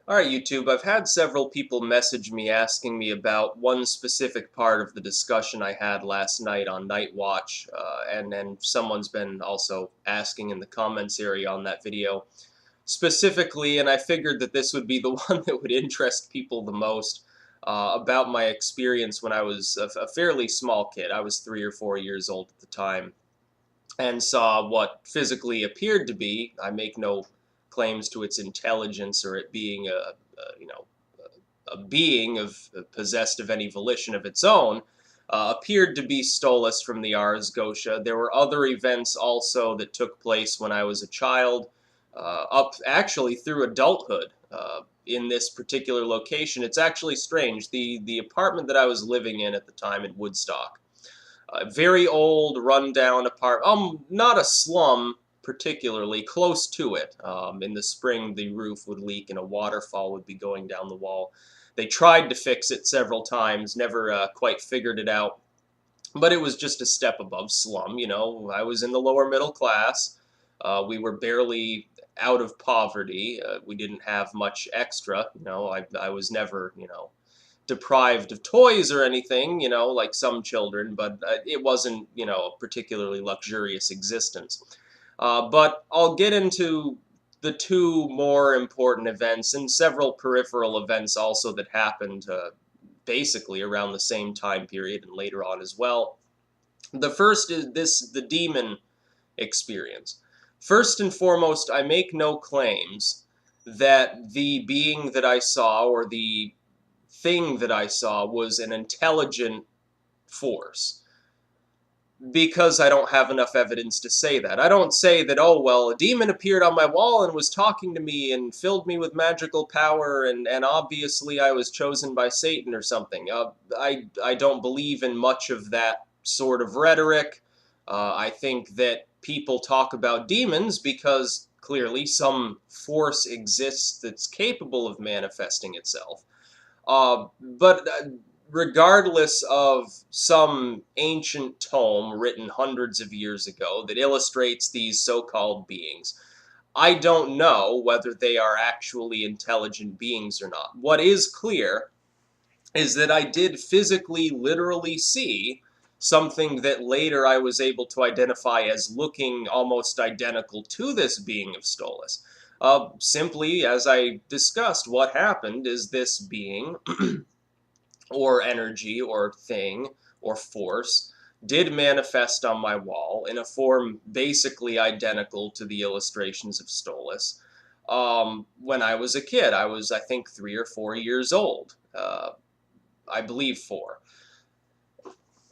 Alright, YouTube, I've had several people message me asking me about one specific part of the discussion I had last night on Night Watch, and then someone's been also asking in the comments area on that video specifically, and I figured that this would be the one that would interest people the most, about my experience when I was a fairly small kid. I was 3 or 4 years old at the time, and saw what physically appeared to be, I make no claims to its intelligence or it being a being possessed of any volition of its own, appeared to be Stolas from the Ars Gotia. There were other events also that took place when I was a child, up actually through adulthood. In this particular location, it's actually strange. The apartment that I was living in at the time in Woodstock, very old, rundown apartment. Not a slum particularly, close to it. In the spring, the roof would leak and a waterfall would be going down the wall. They tried to fix it several times, never quite figured it out. But it was just a step above slum. I was in the lower middle class. We were barely out of poverty. We didn't have much extra. I was never, deprived of toys or anything, like some children, but it wasn't, a particularly luxurious existence. But I'll get into the two more important events and several peripheral events also that happened basically around the same time period and later on as well. The first is the demon experience. First and foremost, I make no claims that the being that I saw or the thing that I saw was an intelligent force, because I don't have enough evidence to say that. I don't say that, oh, well, a demon appeared on my wall and was talking to me and filled me with magical power, and obviously I was chosen by Satan or something. I don't believe in much of that sort of rhetoric. I think that people talk about demons because clearly some force exists that's capable of manifesting itself. But regardless of some ancient tome written hundreds of years ago that illustrates these so-called beings, I don't know whether they are actually intelligent beings or not. What is clear is that I did physically, literally see something that later I was able to identify as looking almost identical to this being of Stolas. Simply, as I discussed, what happened is this being, or energy, or thing, or force, did manifest on my wall in a form basically identical to the illustrations of Stolas. When I was a kid, I was, I think, 3 or 4 years old. I believe 4.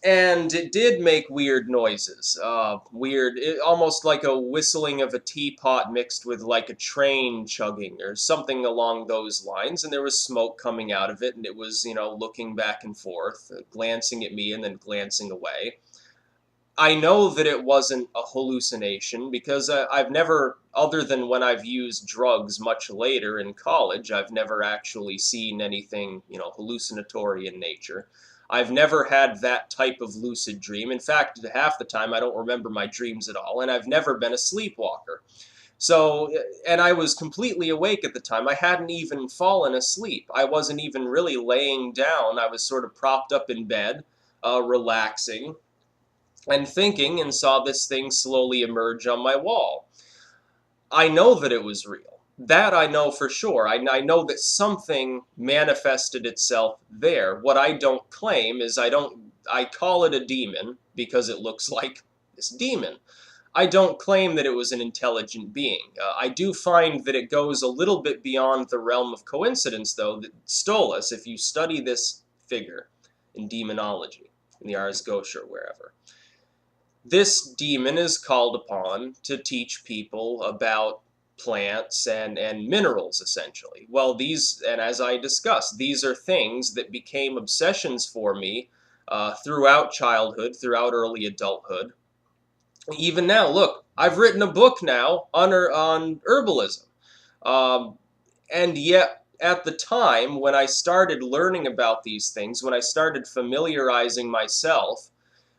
And it did make weird noises. Almost like a whistling of a teapot mixed with like a train chugging or something along those lines. And there was smoke coming out of it, and it was, looking back and forth, glancing at me and then glancing away. I know that it wasn't a hallucination because I've never, other than when I've used drugs much later in college, I've never actually seen anything, hallucinatory in nature. I've never had that type of lucid dream. In fact, half the time I don't remember my dreams at all, and I've never been a sleepwalker. So, and I was completely awake at the time. I hadn't even fallen asleep. I wasn't even really laying down. I was sort of propped up in bed, relaxing and thinking, and saw this thing slowly emerge on my wall. I know that it was real. That I know for sure. I know that something manifested itself there. What I don't claim is I call it a demon because it looks like this demon. I don't claim that it was an intelligent being. I do find that it goes a little bit beyond the realm of coincidence, though, that Stolas, if you study this figure in demonology, in the Ars Gotia or wherever, this demon is called upon to teach people about plants and minerals, essentially. Well, and as I discussed, these are things that became obsessions for me throughout childhood, throughout early adulthood. Even now, look, I've written a book now on herbalism. Um, and yet, at the time when I started learning about these things, when I started familiarizing myself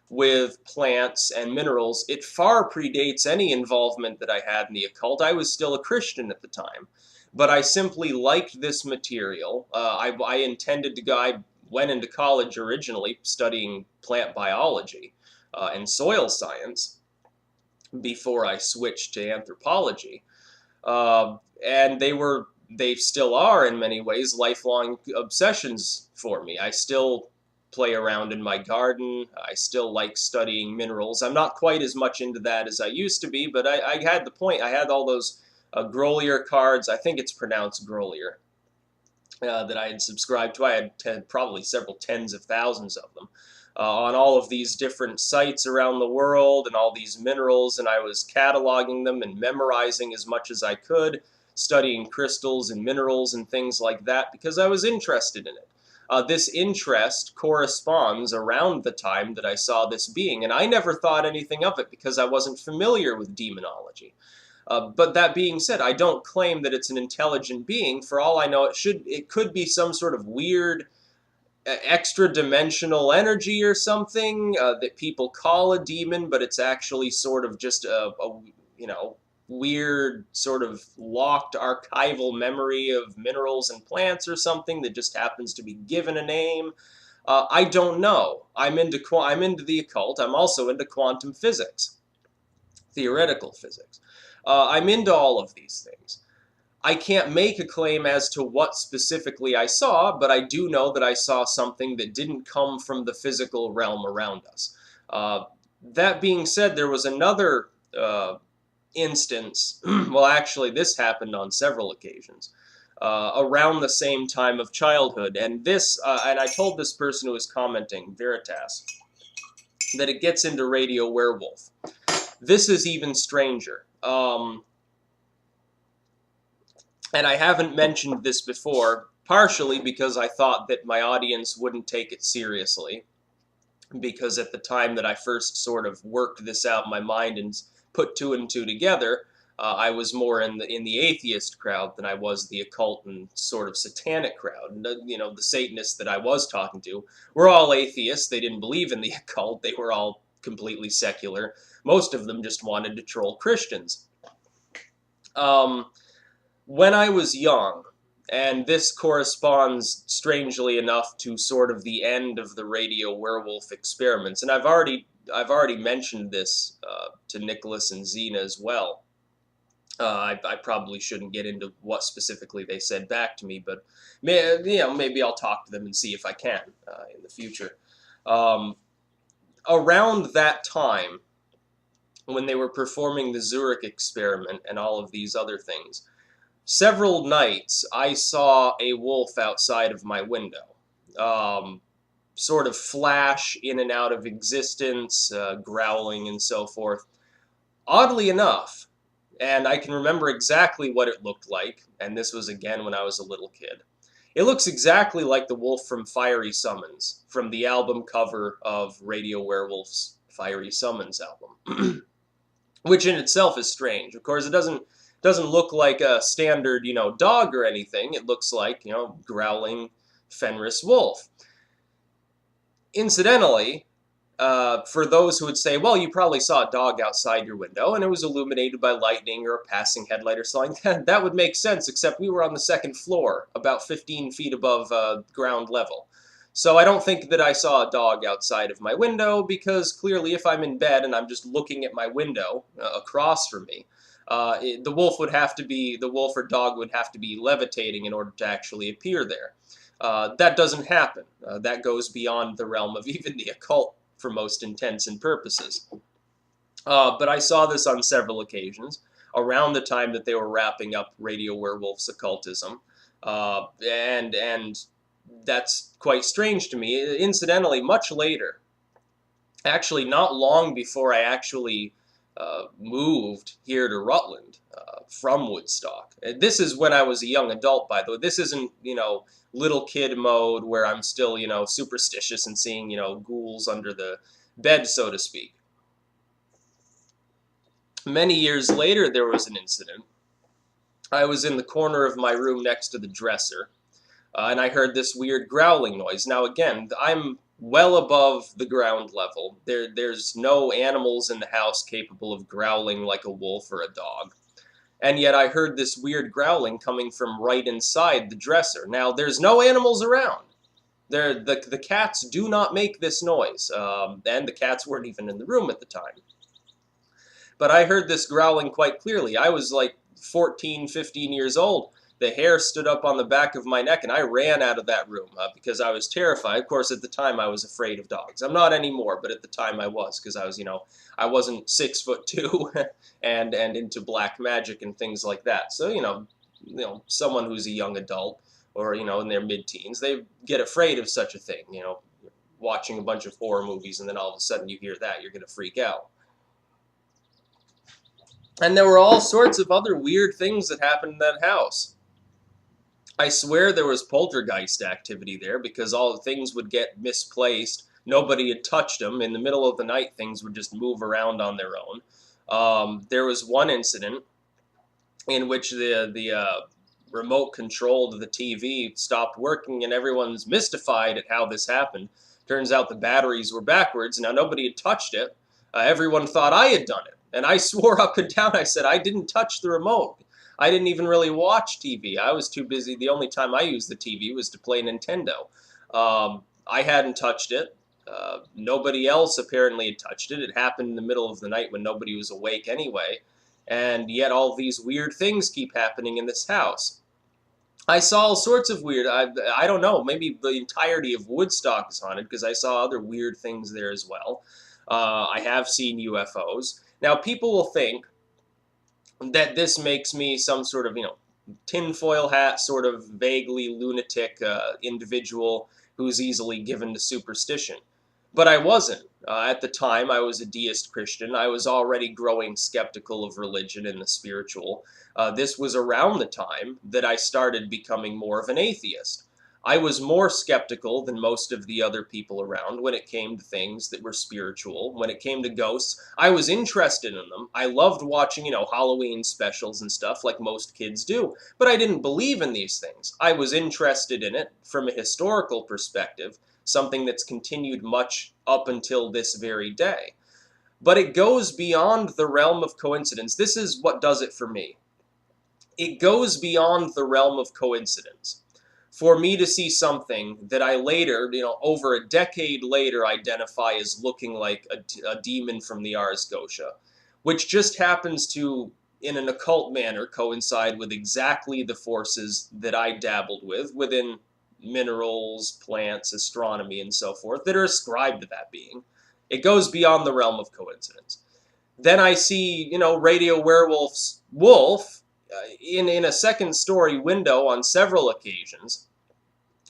with plants and minerals, it far predates any involvement that I had in the occult. I was still a Christian at the time. but I simply liked this material. I intended to go. I went into college originally studying plant biology and soil science before I switched to anthropology. And they still are in many ways lifelong obsessions for me. I still play around in my garden. I still like studying minerals. I'm not quite as much into that as I used to be, but I had the point. I had all those Grolier cards. I think it's pronounced Grolier. That I had subscribed to. I had probably several tens of thousands of them on all of these different sites around the world and all these minerals, and I was cataloging them and memorizing as much as I could, studying crystals and minerals and things like that because I was interested in it. This interest corresponds around the time that I saw this being, and I never thought anything of it because I wasn't familiar with demonology. But that being said, I don't claim that it's an intelligent being. For all I know, it could be some sort of weird extra dimensional energy or something that people call a demon, but it's actually sort of just a weird sort of locked archival memory of minerals and plants or something that just happens to be given a name. I don't know. I'm into the occult. I'm also into quantum physics, theoretical physics. I'm into all of these things. I can't make a claim as to what specifically I saw, but I do know that I saw something that didn't come from the physical realm around us. That being said, there was another instance. Well, actually, this happened on several occasions. Around the same time of childhood, and I told this person who was commenting, Veritas, that it gets into Radio Werewolf. This is even stranger. And I haven't mentioned this before, partially because I thought that my audience wouldn't take it seriously, because at the time that I first sort of worked this out in my mind and put two and two together, I was more in the atheist crowd than I was the occult and sort of satanic crowd. And, the Satanists that I was talking to were all atheists. They didn't believe in the occult. They were all completely secular. Most of them just wanted to troll Christians. When I was young, and this corresponds strangely enough to sort of the end of the Radio Werewolf experiments, and I've already mentioned this to Nicholas and Xena as well. I probably shouldn't get into what specifically they said back to me, but maybe I'll talk to them and see if I can in the future. Around that time, when they were performing the Zurich experiment and all of these other things, several nights I saw a wolf outside of my window, sort of flash in and out of existence, growling and so forth. Oddly enough, and I can remember exactly what it looked like, and this was again when I was a little kid. It looks exactly like the wolf from Fiery Summons, from the album cover of Radio Werewolf's Fiery Summons album, which in itself is strange. Of course, it doesn't look like a standard, dog or anything. It looks like, growling Fenris wolf. Incidentally, for those who would say, well, you probably saw a dog outside your window and it was illuminated by lightning or a passing headlight or something, that would make sense, except we were on the second floor, about 15 feet above ground level. So I don't think that I saw a dog outside of my window, because clearly if I'm in bed and I'm just looking at my window across from me, the wolf or dog would have to be levitating in order to actually appear there. That doesn't happen. That goes beyond the realm of even the occult for most intents and purposes. But I saw this on several occasions around the time that they were wrapping up Radio Werewolf's occultism, and that's quite strange to me. Incidentally, much later, actually not long before I actually moved here to Rutland from Woodstock. This is when I was a young adult, by the way. This isn't, little kid mode where I'm still, superstitious and seeing, ghouls under the bed, so to speak. Many years later, there was an incident. I was in the corner of my room next to the dresser, and I heard this weird growling noise. Now, again, I'm well above the ground level. There's no animals in the house capable of growling like a wolf or a dog. And yet I heard this weird growling coming from right inside the dresser. Now, there's no animals around. The cats do not make this noise, and the cats weren't even in the room at the time. But I heard this growling quite clearly. I was like 14, 15 years old. The hair stood up on the back of my neck, and I ran out of that room because I was terrified. Of course, at the time, I was afraid of dogs. I'm not anymore, but at the time I was, because I was, I wasn't 6'2", and into black magic and things like that. So, someone who's a young adult or, in their mid-teens, they get afraid of such a thing, watching a bunch of horror movies, and then all of a sudden you hear that, you're going to freak out. And there were all sorts of other weird things that happened in that house. I swear there was poltergeist activity there because all the things would get misplaced. Nobody had touched them. In the middle of the night, things would just move around on their own. There was one incident in which the remote control to the TV stopped working, and everyone's mystified at how this happened. Turns out the batteries were backwards. Now, nobody had touched it. Everyone thought I had done it. And I swore up and down, I said, I didn't touch the remote. I didn't even really watch TV. I was too busy. The only time I used the TV was to play Nintendo. I hadn't touched it. Nobody else apparently had touched it. It happened in the middle of the night when nobody was awake anyway. And yet all these weird things keep happening in this house. I saw all sorts of weird, I don't know, maybe the entirety of Woodstock is haunted because I saw other weird things there as well. I have seen UFOs. Now, people will think that this makes me some sort of, tinfoil hat, sort of vaguely lunatic individual who's easily given to superstition. But I wasn't. At the time, I was a deist Christian. I was already growing skeptical of religion and the spiritual. This was around the time that I started becoming more of an atheist. I was more skeptical than most of the other people around when it came to things that were spiritual. When it came to ghosts, I was interested in them. I loved watching, Halloween specials and stuff like most kids do. But I didn't believe in these things. I was interested in it from a historical perspective, something that's continued much up until this very day. But it goes beyond the realm of coincidence. This is what does it for me. It goes beyond the realm of coincidence. For me to see something that I later, over a decade later, identify as looking like a demon from the Ars Gotia, which just happens to, in an occult manner, coincide with exactly the forces that I dabbled with within minerals, plants, astronomy, and so forth, that are ascribed to that being. It goes beyond the realm of coincidence. Then I see, Radio Werewolf's wolf in a second-story window on several occasions,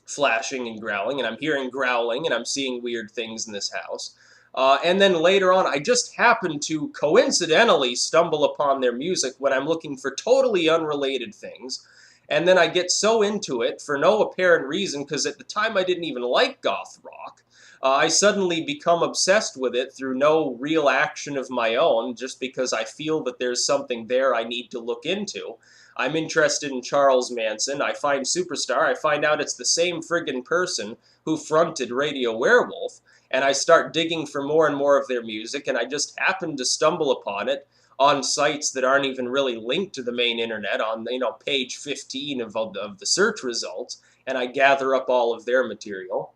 flashing and growling, and I'm hearing growling, and I'm seeing weird things in this house. And then later on, I just happen to coincidentally stumble upon their music when I'm looking for totally unrelated things. And then I get so into it for no apparent reason, because at the time I didn't even like goth rock. I suddenly become obsessed with it through no real action of my own, just because I feel that there's something there I need to look into. I'm interested in Charles Manson. I find Superstar. I find out it's the same friggin' person who fronted Radio Werewolf. And I start digging for more and more of their music, and I just happen to stumble upon it on sites that aren't even really linked to the main internet, on page 15 of the search results, and I gather up all of their material.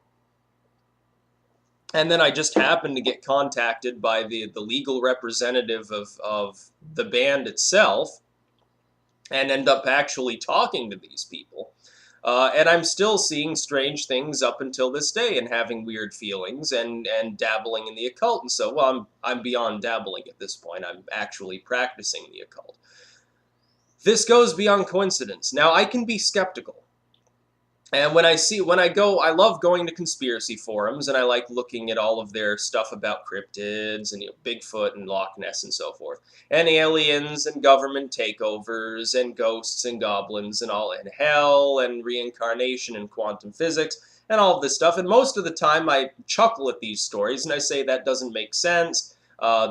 And then I just happen to get contacted by the legal representative of the band itself, and end up actually talking to these people. And I'm still seeing strange things up until this day, and having weird feelings, and dabbling in the occult. And so, well, I'm beyond dabbling at this point. I'm actually practicing the occult. This goes beyond coincidence. Now, I can be skeptical. And when I go, I love going to conspiracy forums, and I like looking at all of their stuff about cryptids and Bigfoot and Loch Ness and so forth, and aliens and government takeovers and ghosts and goblins and all, and hell and reincarnation and quantum physics and all of this stuff. And most of the time, I chuckle at these stories and I say that doesn't make sense.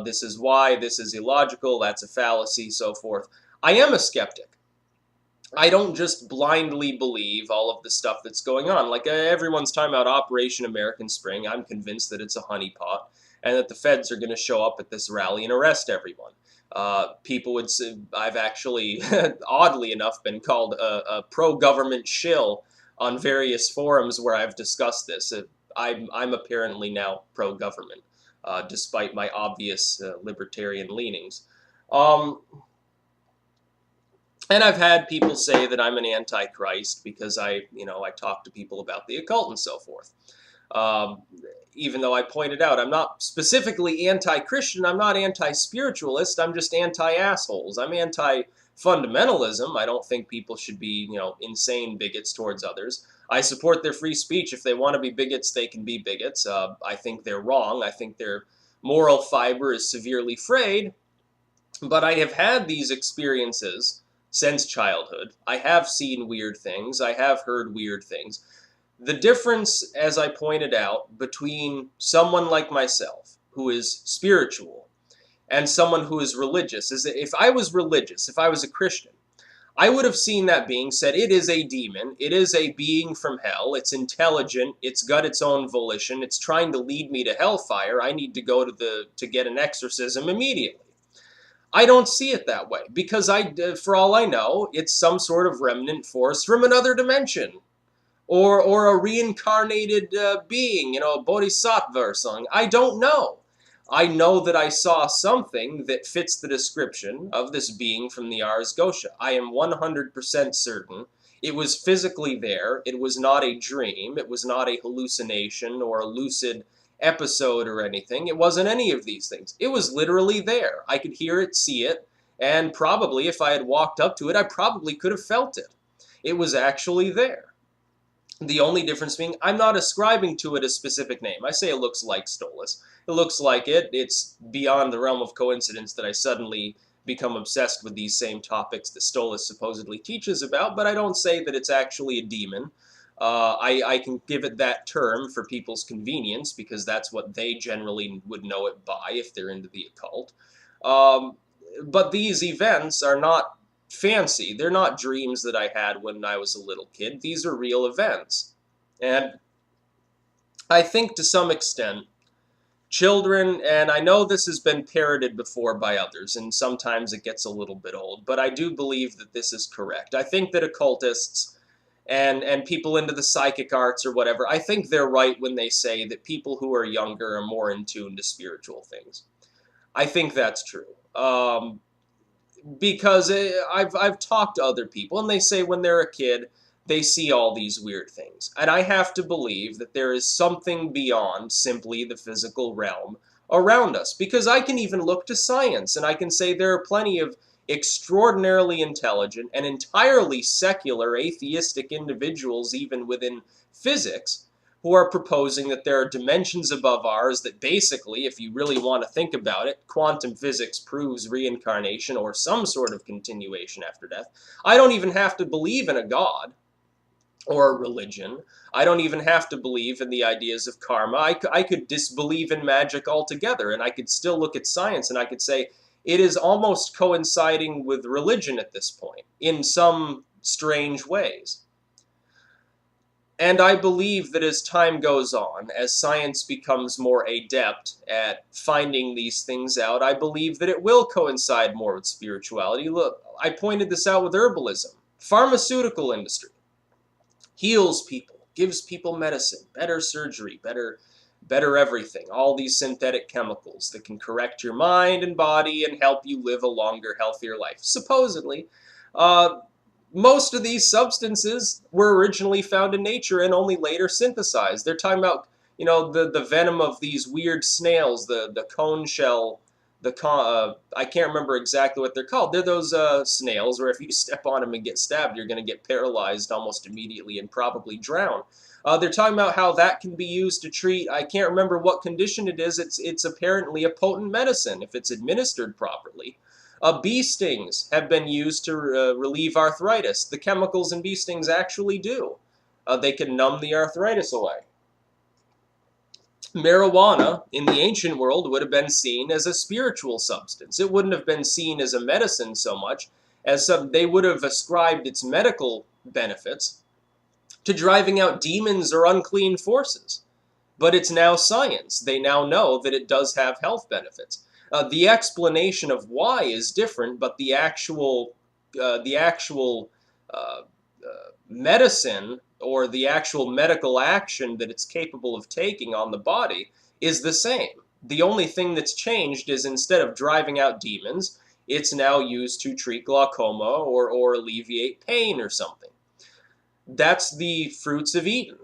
This is why. This is illogical. That's a fallacy. So forth. I am a skeptic. I don't just blindly believe all of the stuff that's going on. Like, everyone's talking about Operation American Spring. I'm convinced that it's a honeypot and that the feds are going to show up at this rally and arrest everyone. People would say, I've actually, oddly enough, been called a pro-government shill on various forums where I've discussed this. I'm apparently now pro-government, despite my obvious libertarian leanings. Um, and I've had people say that I'm an antichrist because I talk to people about the occult and so forth. Um, Even though I pointed out I'm not specifically anti-Christian, I'm not anti-spiritualist, I'm just anti-assholes. I'm anti-fundamentalism. I don't think people should be, insane bigots towards others. I support their free speech. If they want to be bigots, they can be bigots. I think they're wrong. I think their moral fiber is severely frayed. But I have had these experiences since childhood. I have seen weird things. I have heard weird things. The difference, as I pointed out, between someone like myself, who is spiritual, and someone who is religious, is that if I was religious, if I was a Christian, I would have seen that being, said, it is a demon, it is a being from hell, it's intelligent, it's got its own volition, it's trying to lead me to hellfire, I need to go to get an exorcism immediately. I don't see it that way, because for all I know, it's some sort of remnant force from another dimension, or a reincarnated being, a bodhisattva or something. I don't know. I know that I saw something that fits the description of this being from the Ars Gotia. I am 100% certain it was physically there. It was not a dream. It was not a hallucination or a lucid episode or anything. It wasn't any of these things. It was literally there. I could hear it, see it, and probably if I had walked up to it, I probably could have felt it. It was actually there. The only difference being, I'm not ascribing to it a specific name. I say it looks like Stolas. It looks like it. It's beyond the realm of coincidence that I suddenly become obsessed with these same topics that Stolas supposedly teaches about, but I don't say that it's actually a demon. I can give it that term for people's convenience because that's what they generally would know it by if they're into the occult. Um, but these events are not fancy. They're not dreams that I had when I was a little kid. These are real events. And I think to some extent, children, and I know this has been parroted before by others, and sometimes it gets a little bit old, but I do believe that this is correct. I think that occultists and people into the psychic arts or whatever, I think they're right when they say that people who are younger are more in tune to spiritual things. I think that's true. Because I've talked to other people and they say when they're a kid they see all these weird things, and I have to believe that there is something beyond simply the physical realm around us, because I can even look to science and I can say there are plenty of extraordinarily intelligent and entirely secular atheistic individuals even within physics who are proposing that there are dimensions above ours that basically, if you really want to think about it, quantum physics proves reincarnation or some sort of continuation after death. I don't even have to believe in a god or a religion. I don't even have to believe in the ideas of karma. I could disbelieve in magic altogether, and I could still look at science and I could say it is almost coinciding with religion at this point in some strange ways. And I believe that as time goes on, as science becomes more adept at finding these things out, I believe that it will coincide more with spirituality. Look, I pointed this out with herbalism. Pharmaceutical industry heals people, gives people medicine, better surgery, better everything. All these synthetic chemicals that can correct your mind and body and help you live a longer, healthier life. Supposedly, most of these substances were originally found in nature and only later synthesized. They're talking about, the venom of these weird snails, the cone shell, I can't remember exactly what they're called. They're those snails where if you step on them and get stabbed, you're going to get paralyzed almost immediately and probably drown. They're talking about how that can be used to treat, I can't remember what condition it is. It's apparently a potent medicine if it's administered properly. Bee stings have been used to relieve arthritis. The chemicals in bee stings actually do. They can numb the arthritis away. Marijuana, in the ancient world, would have been seen as a spiritual substance. It wouldn't have been seen as a medicine so much as they would have ascribed its medical benefits to driving out demons or unclean forces. But it's now science. They now know that it does have health benefits. The explanation of why is different, but the actual uh, medicine or the actual medical action that it's capable of taking on the body is the same. The only thing that's changed is instead of driving out demons, it's now used to treat glaucoma or alleviate pain or something. That's the fruits of Eden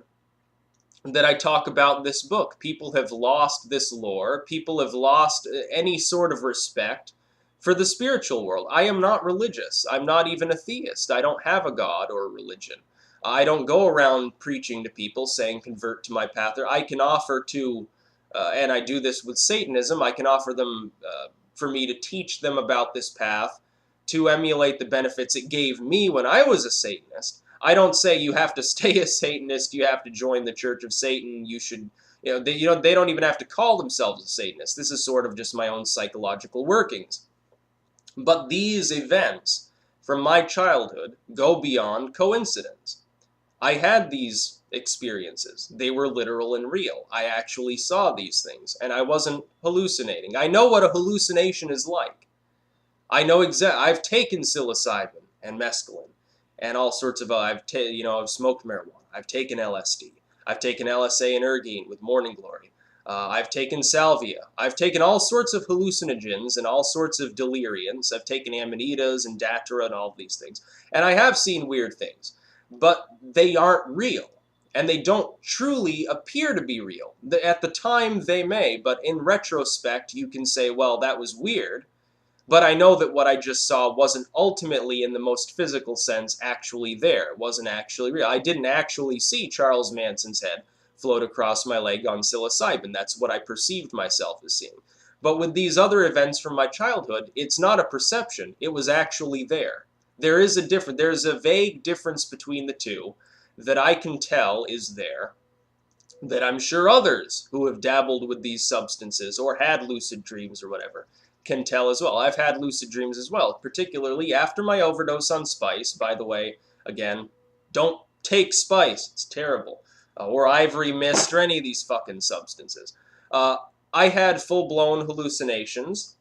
that I talk about in this book. People have lost this lore. People have lost any sort of respect for the spiritual world. I am not religious. I'm not even a theist. I don't have a god or a religion. I don't go around preaching to people saying convert to my path. Or I can offer to, and I do this with Satanism, I can offer them for me to teach them about this path to emulate the benefits it gave me when I was a Satanist. I don't say you have to stay a Satanist, you have to join the Church of Satan, you should, they don't even have to call themselves a Satanist. This is sort of just my own psychological workings. But these events from my childhood go beyond coincidence. I had these experiences. They were literal and real. I actually saw these things, and I wasn't hallucinating. I know what a hallucination is like. I know I've taken psilocybin and mescaline and all sorts of. I've smoked marijuana. I've taken LSD. I've taken LSA and ergine with Morning Glory. I've taken salvia. I've taken all sorts of hallucinogens and all sorts of deliriants. I've taken amanitas and datura and all these things. And I have seen weird things. But they aren't real. And they don't truly appear to be real. At the time, they may. But in retrospect, you can say, well, that was weird. But I know that what I just saw wasn't ultimately, in the most physical sense, actually there. It wasn't actually real. I didn't actually see Charles Manson's head float across my leg on psilocybin. That's what I perceived myself as seeing. But with these other events from my childhood, it's not a perception. It was actually there. There's a vague difference between the two that I can tell is there, that I'm sure others who have dabbled with these substances or had lucid dreams or whatever can tell as well. I've had lucid dreams as well, particularly after my overdose on spice. By the way, again, don't take spice. It's terrible. Or ivory mist or any of these fucking substances. Uh, I had full-blown hallucinations,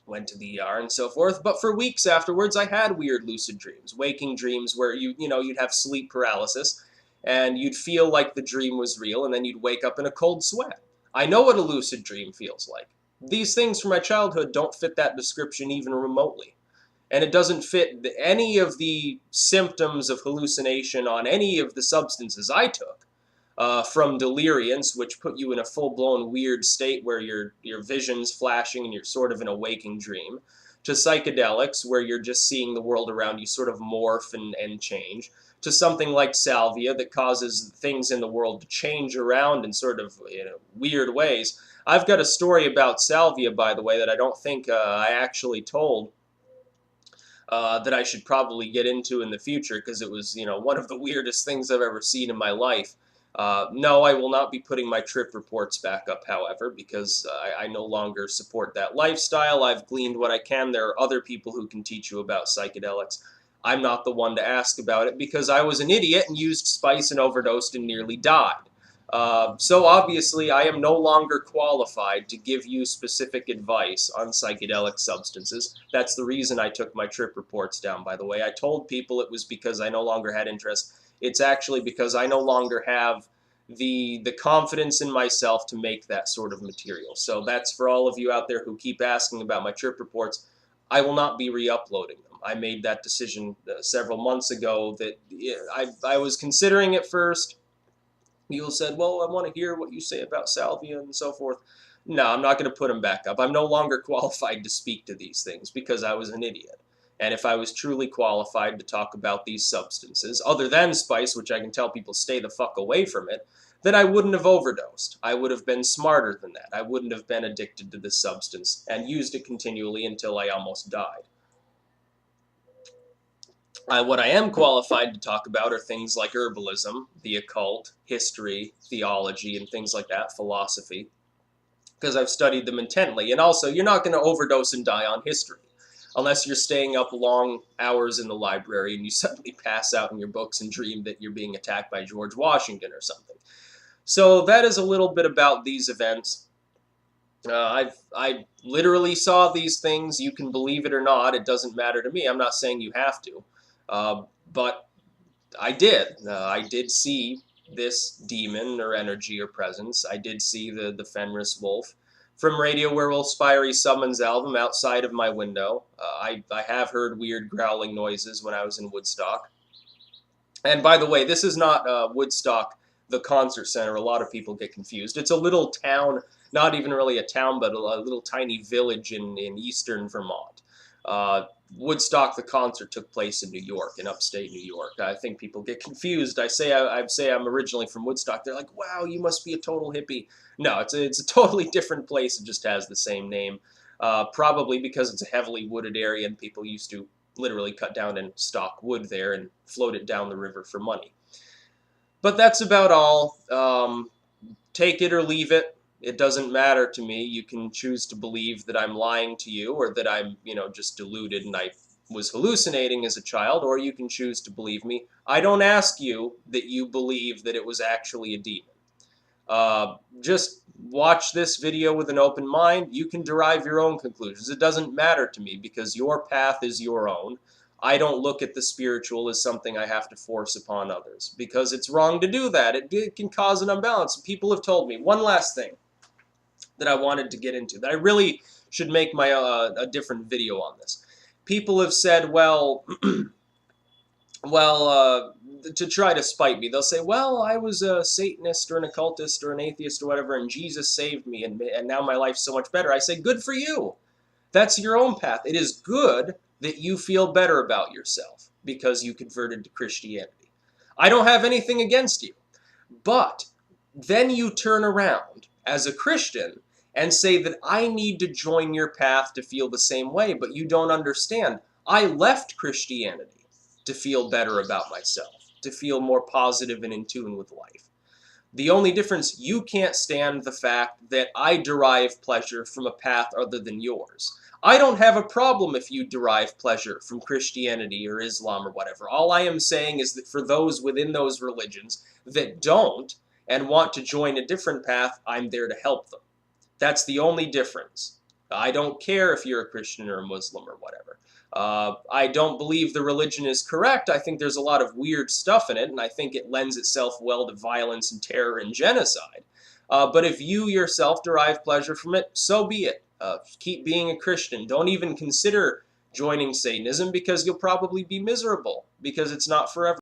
went to the ER and so forth, but for weeks afterwards I had weird lucid dreams, waking dreams where you'd have sleep paralysis and you'd feel like the dream was real and then you'd wake up in a cold sweat. I know what a lucid dream feels like. These things from my childhood don't fit that description even remotely. And it doesn't fit any of the symptoms of hallucination on any of the substances I took. From deliriums, which put you in a full-blown weird state where your vision's flashing and you're sort of in a waking dream, to psychedelics, where you're just seeing the world around you sort of morph and change, to something like salvia that causes things in the world to change around in sort of weird ways. I've got a story about salvia, by the way, that I don't think I actually told, that I should probably get into in the future because it was, one of the weirdest things I've ever seen in my life. No, I will not be putting my trip reports back up, however, because I no longer support that lifestyle. I've gleaned what I can. There are other people who can teach you about psychedelics. I'm not the one to ask about it because I was an idiot and used spice and overdosed and nearly died. So obviously, I am no longer qualified to give you specific advice on psychedelic substances. That's the reason I took my trip reports down, by the way. I told people it was because I no longer had interest. It's actually because I no longer have the confidence in myself to make that sort of material. So that's for all of you out there who keep asking about my trip reports. I will not be re-uploading them. I made that decision several months ago that I was considering it first. People said, well, I want to hear what you say about salvia and so forth. No, I'm not going to put them back up. I'm no longer qualified to speak to these things because I was an idiot. And if I was truly qualified to talk about these substances, other than spice, which I can tell people stay the fuck away from it, then I wouldn't have overdosed. I would have been smarter than that. I wouldn't have been addicted to this substance and used it continually until I almost died. What I am qualified to talk about are things like herbalism, the occult, history, theology, and things like that, philosophy, because I've studied them intently. And also, you're not going to overdose and die on history, unless you're staying up long hours in the library and you suddenly pass out in your books and dream that you're being attacked by George Washington or something. So that is a little bit about these events. I literally saw these things. You can believe it or not. It doesn't matter to me. I'm not saying you have to, uh, but I did. I did see this demon or energy or presence. I did see the Fenris Wolf from Radio Werewolf Spirey Summons album outside of my window. I have heard weird growling noises when I was in Woodstock. And by the way, this is not Woodstock, the concert center. A lot of people get confused. It's a little town, not even really a town, but a little tiny village in eastern Vermont. Uh, Woodstock, the concert, took place in New York, in upstate New York. I think people get confused. I say I'm originally from Woodstock. They're like, "Wow, you must be a total hippie." No, it's a totally different place. It just has the same name. Probably because it's a heavily wooded area and people used to literally cut down and stock wood there and float it down the river for money. But that's about all. Take it or leave it. It doesn't matter to me. You can choose to believe that I'm lying to you or that I'm, just deluded and I was hallucinating as a child, or you can choose to believe me. I don't ask you that you believe that it was actually a demon. Just watch this video with an open mind. You can derive your own conclusions. It doesn't matter to me because your path is your own. I don't look at the spiritual as something I have to force upon others because it's wrong to do that. It can cause an imbalance. People have told me one last thing that I wanted to get into that I really should make my a different video on this. People have said, well, to try to spite me, they'll say, well, I was a Satanist or an occultist or an atheist or whatever, and Jesus saved me, and now my life's so much better. I say, good for you. That's your own path. It is good that you feel better about yourself because you converted to Christianity. I don't have anything against you. But then you turn around as a Christian and say that I need to join your path to feel the same way, but you don't understand. I left Christianity to feel better about myself, to feel more positive and in tune with life. The only difference, you can't stand the fact that I derive pleasure from a path other than yours. I don't have a problem if you derive pleasure from Christianity or Islam or whatever. All I am saying is that for those within those religions that don't and want to join a different path, I'm there to help them. That's the only difference. I don't care if you're a Christian or a Muslim or whatever. I don't believe the religion is correct. I think there's a lot of weird stuff in it, and I think it lends itself well to violence and terror and genocide. But if you yourself derive pleasure from it, so be it. Keep being a Christian. Don't even consider joining Satanism because you'll probably be miserable because it's not forever.